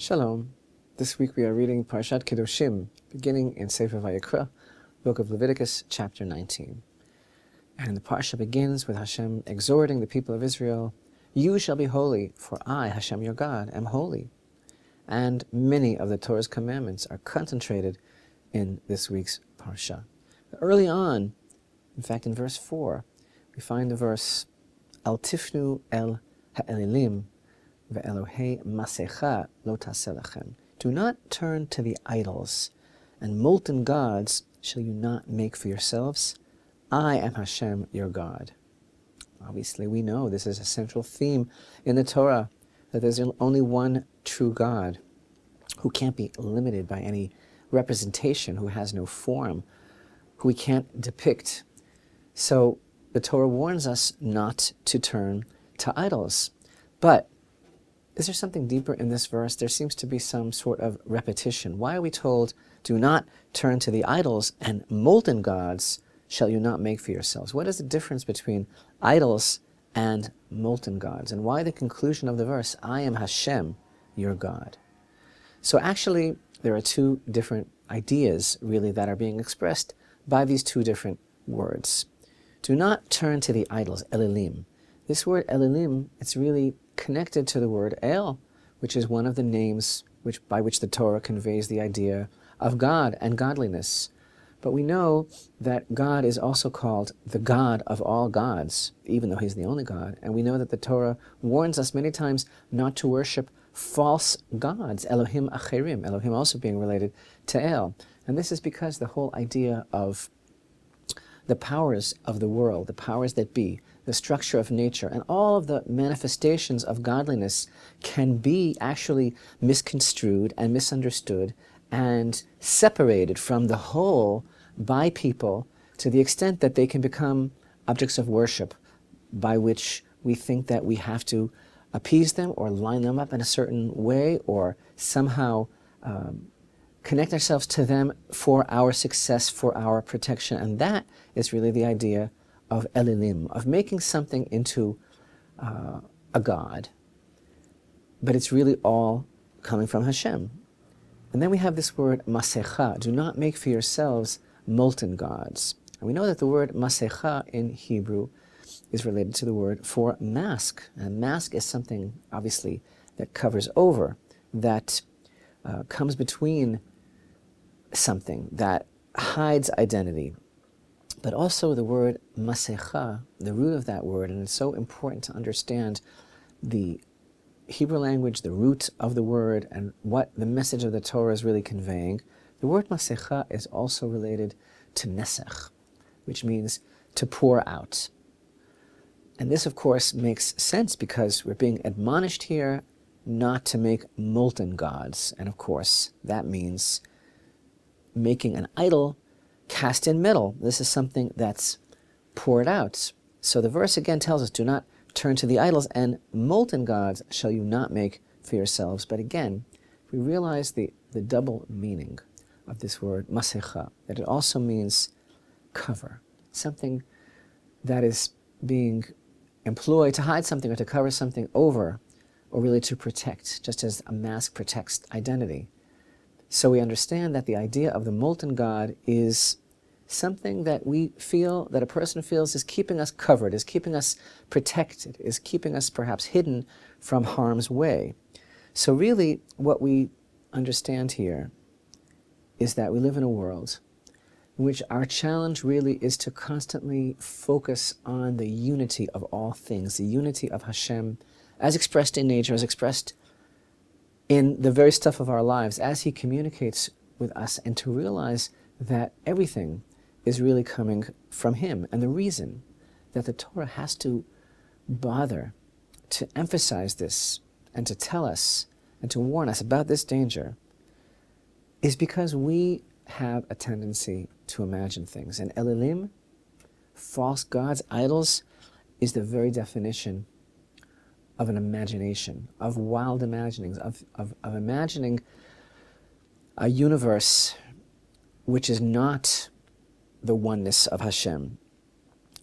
Shalom. This week we are reading Parashat Kedoshim, beginning in Sefer Vayikra, book of Leviticus, chapter 19. And the Parasha begins with Hashem exhorting the people of Israel, "You shall be holy, for I, Hashem your God, am holy." And many of the Torah's commandments are concentrated in this week's Parasha. Early on, in fact in verse 4, we find the verse, "Al tifnu el ha'elilim, ve'elohei masecha lo taseh lachem." Do not turn to the idols, and molten gods shall you not make for yourselves. I am Hashem, your God. Obviously, we know this is a central theme in the Torah, that there's only one true God who can't be limited by any representation, who has no form, who we can't depict. So the Torah warns us not to turn to idols. But is there something deeper in this verse? There seems to be some sort of repetition. Why are we told, do not turn to the idols, and molten gods shall you not make for yourselves? What is the difference between idols and molten gods? And why the conclusion of the verse, I am Hashem, your God? So actually, there are two different ideas, really, that are being expressed by these two different words. Do not turn to the idols, elilim. This word elilim, it's really connected to the word El, which is one of the names by which the Torah conveys the idea of God and godliness. But we know that God is also called the God of all gods, even though he's the only God. And we know that the Torah warns us many times not to worship false gods, Elohim Acherim, Elohim also being related to El. And this is because the whole idea of the powers of the world, the powers that be, the structure of nature, and all of the manifestations of godliness can be actually misconstrued and misunderstood and separated from the whole by people to the extent that they can become objects of worship by which we think that we have to appease them or line them up in a certain way or somehow connect ourselves to them for our success, for our protection. And that is really the idea of elilim, of making something into a god. But it's really all coming from Hashem. And then we have this word masecha, do not make for yourselves molten gods. And we know that the word masecha in Hebrew is related to the word for mask. And mask is something, obviously, that covers over, that comes between something, that hides identity. But also the word masecha, the root of that word, and it's so important to understand the Hebrew language, the root of the word, and what the message of the Torah is really conveying. The word masecha is also related to nesech, which means to pour out. And this, of course, makes sense because we're being admonished here not to make molten gods. And of course, that means making an idol cast in metal. This is something that's poured out. So the verse again tells us, do not turn to the idols, and molten gods shall you not make for yourselves. But again, we realize the double meaning of this word, masecha, that it also means cover, something that is being employed to hide something or to cover something over, or really to protect, just as a mask protects identity. So we understand that the idea of the molten god is something that we feel, that a person feels is keeping us covered, is keeping us protected, is keeping us perhaps hidden from harm's way. So really what we understand here is that we live in a world in which our challenge really is to constantly focus on the unity of all things, the unity of Hashem, as expressed in nature, as expressed in the very stuff of our lives, as he communicates with us, and to realize that everything is really coming from him. And the reason that the Torah has to bother to emphasize this and to tell us and to warn us about this danger is because we have a tendency to imagine things. And elilim, false gods, idols, is the very definition of an imagination, of wild imaginings, of imagining a universe which is not the oneness of Hashem.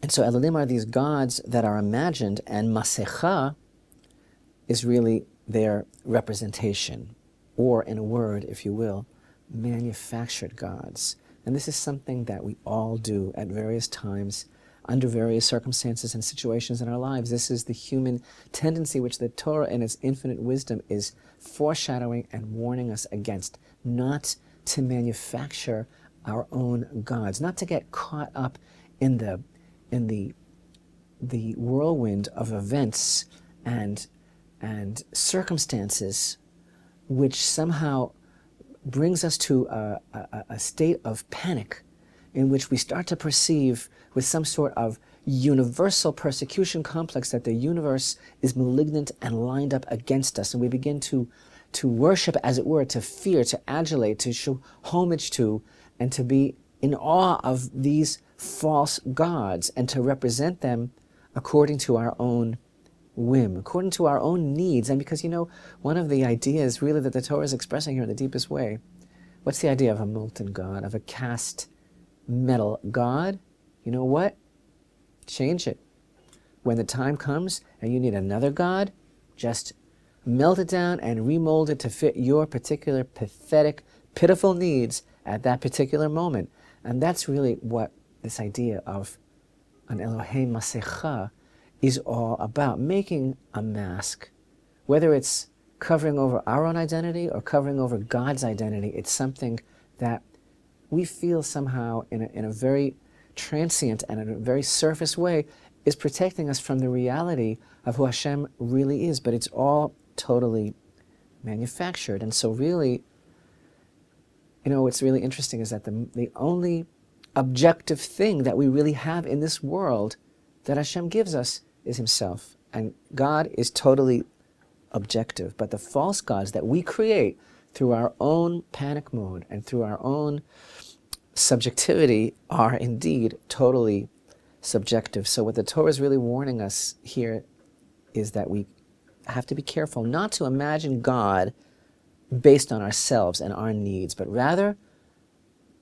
And so Elohim are these gods that are imagined, and Masecha is really their representation. or in a word, if you will, manufactured gods. And this is something that we all do at various times, under various circumstances and situations in our lives. This is the human tendency which the Torah in its infinite wisdom is foreshadowing and warning us against, not to manufacture our own gods, not to get caught up in the whirlwind of events and circumstances which somehow brings us to a state of panic in which we start to perceive with some sort of universal persecution complex that the universe is malignant and lined up against us, and we begin to worship, as it were, to fear, to adulate, to show homage to, and to be in awe of these false gods, and to represent them according to our own whim, according to our own needs. And because, one of the ideas really that the Torah is expressing here in the deepest way, what's the idea of a molten god, of a cast metal god? You know what? Change it. When the time comes and you need another god, just melt it down and remold it to fit your particular pathetic, pitiful needs at that particular moment. And that's really what this idea of an Elohei Masecha is all about, making a mask. Whether it's covering over our own identity or covering over God's identity, it's something that we feel somehow in a very transient and in a very surface way is protecting us from the reality of who Hashem really is, but it's all totally manufactured. And so really, what's really interesting is that the only objective thing that we really have in this world that Hashem gives us is Himself. And God is totally objective. But the false gods that we create through our own panic mode and through our own subjectivity are indeed totally subjective. So what the Torah is really warning us here is that we have to be careful not to imagine God based on ourselves and our needs, but rather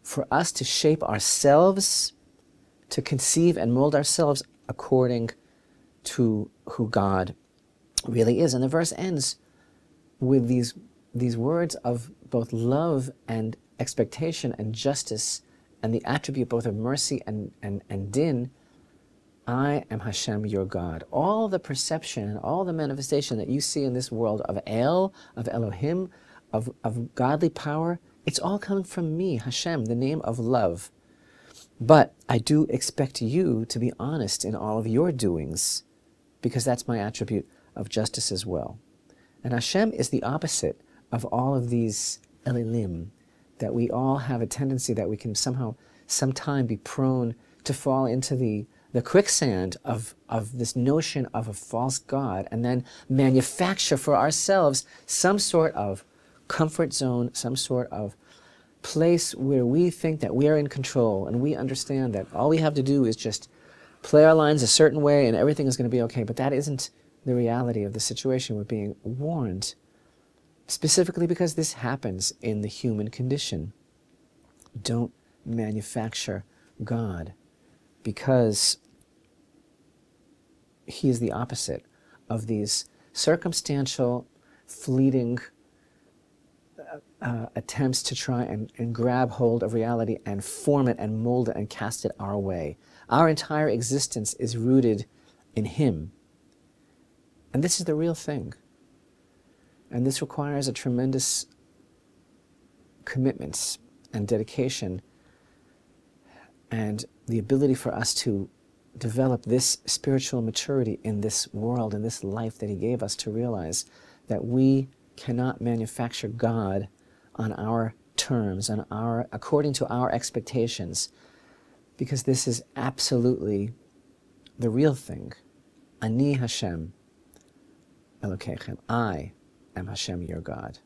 for us to shape ourselves, to conceive and mold ourselves according to who God really is. And the verse ends with these words of both love and expectation and justice and the attribute both of mercy and din. I am Hashem, your God. All the perception and all the manifestation that you see in this world of El, of Elohim, of godly power, it's all coming from me, Hashem, the name of love. But I do expect you to be honest in all of your doings, because that's my attribute of justice as well. And Hashem is the opposite of all of these Elilim, that we all have a tendency that we can sometime be prone to fall into the quicksand of this notion of a false God, and then manufacture for ourselves some sort of comfort zone, some sort of place where we think that we are in control, and we understand that all we have to do is just play our lines a certain way and everything is going to be okay. But that isn't the reality of the situation. We're being warned, specifically because this happens in the human condition. Don't manufacture God, because He is the opposite of these circumstantial, fleeting attempts to try and grab hold of reality and form it and mold it and cast it our way. Our entire existence is rooted in Him. And this is the real thing. And this requires a tremendous commitment and dedication and the ability for us to develop this spiritual maturity in this world, in this life that He gave us, to realize that we cannot manufacture God on our terms, according to our expectations, because this is absolutely the real thing. Ani Hashem Elokeichem. I am Hashem, your God.